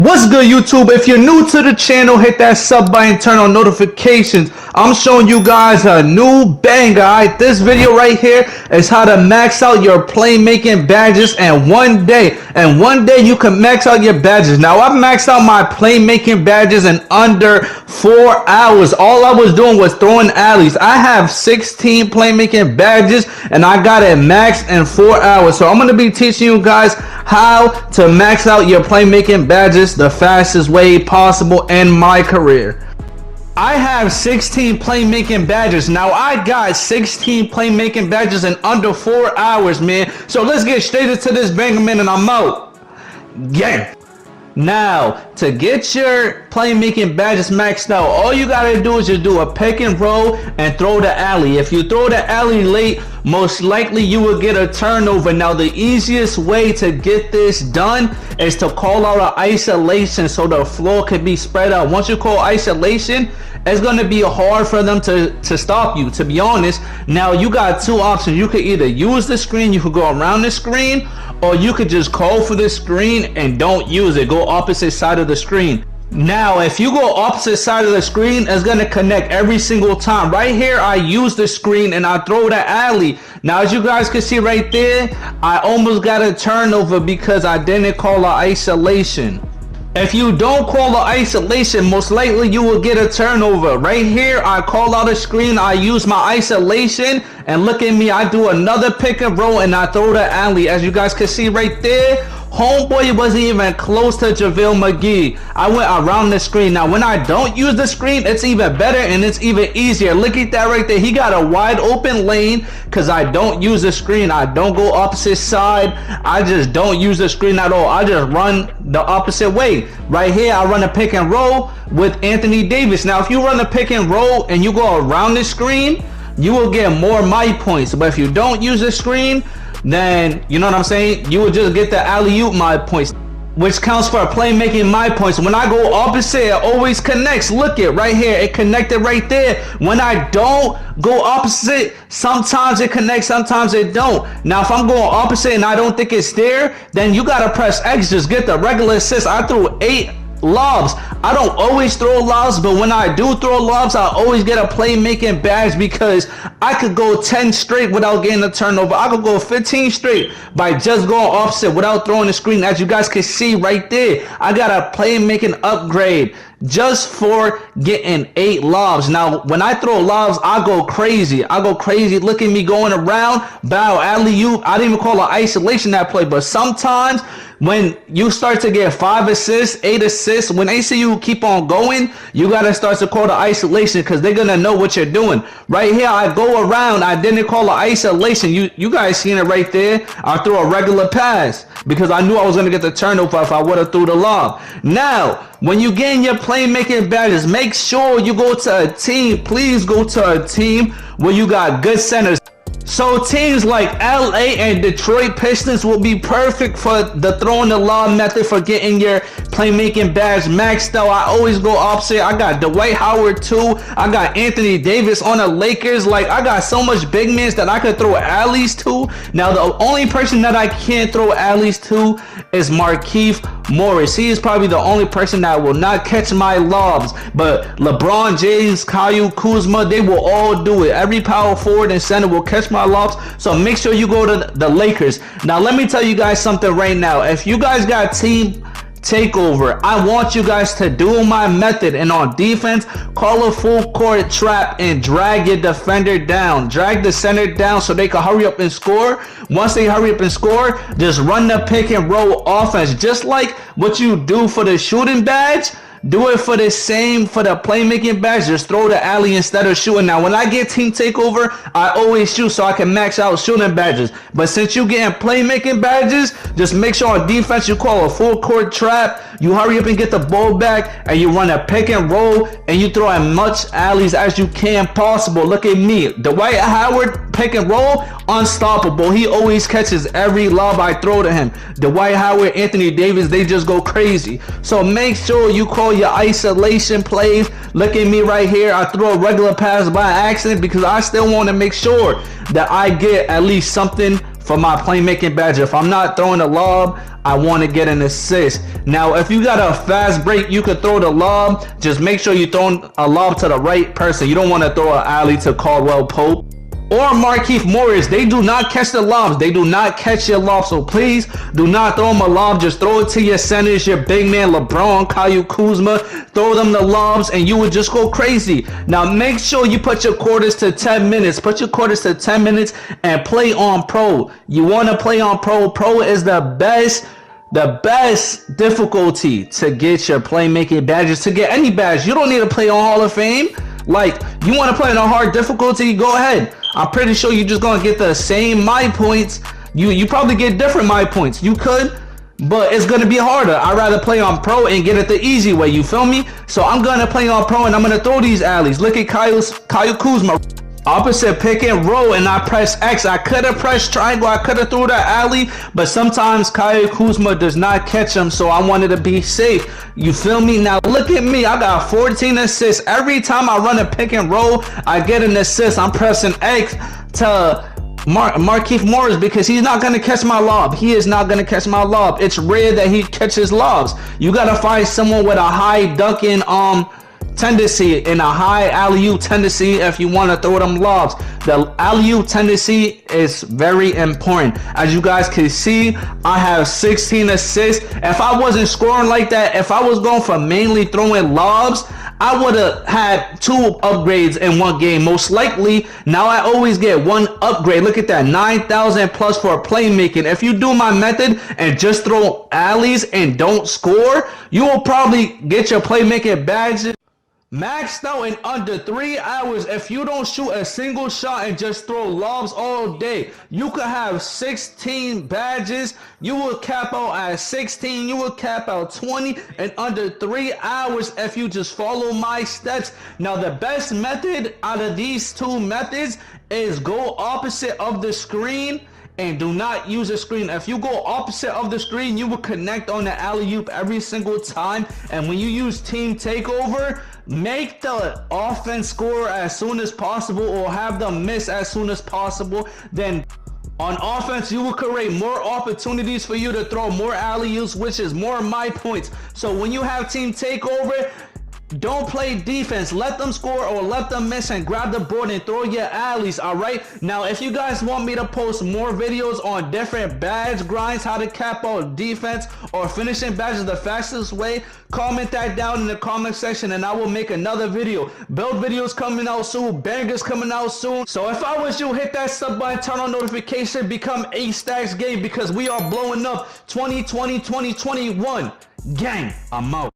What's good, YouTube? If you're new to the channel, hit that sub button, turn on notifications. I'm showing you guys a new banger. Alright, this video right here is how to max out your playmaking badges in one day. And one day you can max out your badges. Now I maxed out my playmaking badges in under 4 hours. All I was doing was throwing alleys. I have 16 playmaking badges and I got it maxed in 4 hours. So I'm going to be teaching you guys how to max out your playmaking badges the fastest way possible in my career. I have 16 playmaking badges. Now I got 16 playmaking badges in under 4 hours, man. So let's get straight into this banger, man, and I'm out. Yeah. Now, to get your playmaking badges maxed out, all you gotta do is just do a pick and roll and throw the alley. If you throw the alley late, most likely you will get a turnover. Now, the easiest way to get this done is to call out an isolation so the floor can be spread out. Once you call isolation, it's gonna be hard for them to stop you, to be honest. Now, you got two options. You could either use the screen, you could go around the screen, or you could just call for the screen and don't use it. Go opposite side of the screen. Now, if you go opposite side of the screen, it's gonna connect every single time. Right here, I use the screen and I throw the alley. Now, as you guys can see right there, I almost got a turnover because I didn't call an isolation. If you don't call the isolation, most likely you will get a turnover. Right here, I call out a screen, I use my isolation, and look at me, I do another pick and roll and I throw the alley. As you guys can see right there, homeboy wasn't even close to JaVale McGee. I went around the screen. Now, when I don't use the screen, it's even better and it's even easier. Look at that right there. He got a wide open lane because I don't use the screen. I don't go opposite side. I just don't use the screen at all. I just run the opposite way. Right here, I run a pick and roll with Anthony Davis. Now, if you run a pick and roll and you go around the screen, you will get more my points. But if you don't use the screen, then you know what I'm saying, you will just get the alley-oop my points, which counts for playmaking my points. When I go opposite, it always connects. Look it right here, it connected right there. When I don't go opposite, sometimes it connects, sometimes it don't. Now if I'm going opposite and I don't think it's there, then you gotta press X, just get the regular assist. I threw 8 lobs. I don't always throw lobs, but when I do throw lobs, I always get a playmaking badge because I could go 10 straight without getting a turnover. I could go 15 straight by just going offset without throwing the screen. As you guys can see right there, I got a playmaking upgrade just for getting 8 lobs. Now, when I throw lobs, I go crazy. I go crazy. Look at me going around, bow, alley-oop. I didn't even call an isolation that play, but sometimes when you start to get 5 assists, 8 assists, when they see you keep on going, you gotta start to call the isolation because they're gonna know what you're doing. Right here, I go around, I didn't call the isolation. You guys seen it right there. I threw a regular pass because I knew I was gonna get the turnover if I would have threw the lob. Now, when you get in your playmaking badges, make sure you go to a team. Please go to a team where you got good centers. So teams like LA and Detroit Pistons will be perfect for the throwing the lob method for getting your playmaking badge maxed out. I always go opposite. I got Dwight Howard too. I got Anthony Davis on the Lakers. Like, I got so much big men that I could throw alleys to. Now the only person that I can't throw alleys to is Markieff Morris. He is probably the only person that will not catch my lobs. But LeBron James, Kyle Kuzma, they will all do it. Every power forward and center will catch my lobs. So make sure you go to the Lakers. Now let me tell you guys something right now. If you guys got team takeover, I want you guys to do my method, and on defense, call a full court trap and drag your defender down. Drag the center down so they can hurry up and score. Once they hurry up and score, just run the pick and roll offense, just like what you do for the shooting badge. Do it for the same for the playmaking badge. Just throw the alley instead of shooting. Now, when I get team takeover, I always shoot so I can max out shooting badges. But since you getting playmaking badges, just make sure on defense you call a full court trap. You hurry up and get the ball back, and you run a pick and roll, and you throw as much alleys as you can possible. Look at me, Dwight Howard pick and roll, unstoppable. He always catches every lob I throw to him. Dwight Howard, Anthony Davis, they just go crazy. So make sure you call your isolation plays. Look at me right here. I throw a regular pass by accident because I still want to make sure that I get at least something for my playmaking badge. If I'm not throwing a lob, I want to get an assist. Now, if you got a fast break, you could throw the lob. Just make sure you throw a lob to the right person. You don't want to throw an alley to Caldwell Pope or Markieff Morris. They do not catch the lobs. They do not catch your lobs. So please do not throw them a lob. Just throw it to your centers, your big man, LeBron, Kyle Kuzma. Throw them the lobs and you would just go crazy. Now make sure you put your quarters to 10 minutes. Put your quarters to 10 minutes and play on pro. You want to play on pro. Pro is the best difficulty to get your playmaking badges, to get any badge. You don't need to play on Hall of Fame. Like, you want to play on a hard difficulty, go ahead. I'm pretty sure you're just gonna get the same my points. You probably get different my points. You could, but it's gonna be harder. I'd rather play on pro and get it the easy way. You feel me? So I'm gonna play on pro and I'm gonna throw these alleys. Look at Kyle Kuzma. Opposite pick and roll, and I press X. I could have pressed triangle. I could have threw that alley, but sometimes Kyle Kuzma does not catch him, so I wanted to be safe. You feel me? Now look at me. I got 14 assists. Every time I run a pick and roll, I get an assist. I'm pressing X to Markieff Morris because he's not going to catch my lob. He is not going to catch my lob. It's rare that he catches lobs. You got to find someone with a high dunking tendency and a high alley-oop tendency if you want to throw them lobs. The alley-oop tendency is very important. As you guys can see, I have 16 assists. If I wasn't scoring like that, if I was going for mainly throwing lobs, I would have had 2 upgrades in one game most likely. Now I always get 1 upgrade. Look at that, 9,000 plus for playmaking. If you do my method and just throw alleys and don't score, you will probably get your playmaking badges maxed out in under 3 hours. If you don't shoot a single shot and just throw lobs all day, you could have 16 badges. You will cap out at 16. You will cap out 20 in under 3 hours if you just follow my steps. Now the best method out of these 2 methods is go opposite of the screen and do not use a screen. If you go opposite of the screen, you will connect on the alley-oop every single time. And when you use team takeover, make the offense score as soon as possible or have them miss as soon as possible. Then on offense, you will create more opportunities for you to throw more alley-oops, which is more my points. So when you have team takeover, don't play defense. Let them score or let them miss and grab the board and throw your alleys. All right, now if you guys want me to post more videos on different badge grinds, how to cap out defense or finishing badges the fastest way, comment that down in the comment section and I will make another video. Build videos coming out soon, bangers coming out soon. So if I was you, hit that sub button, turn on notification, become AStackz game because we are blowing up 2020 2021 gang. I'm out.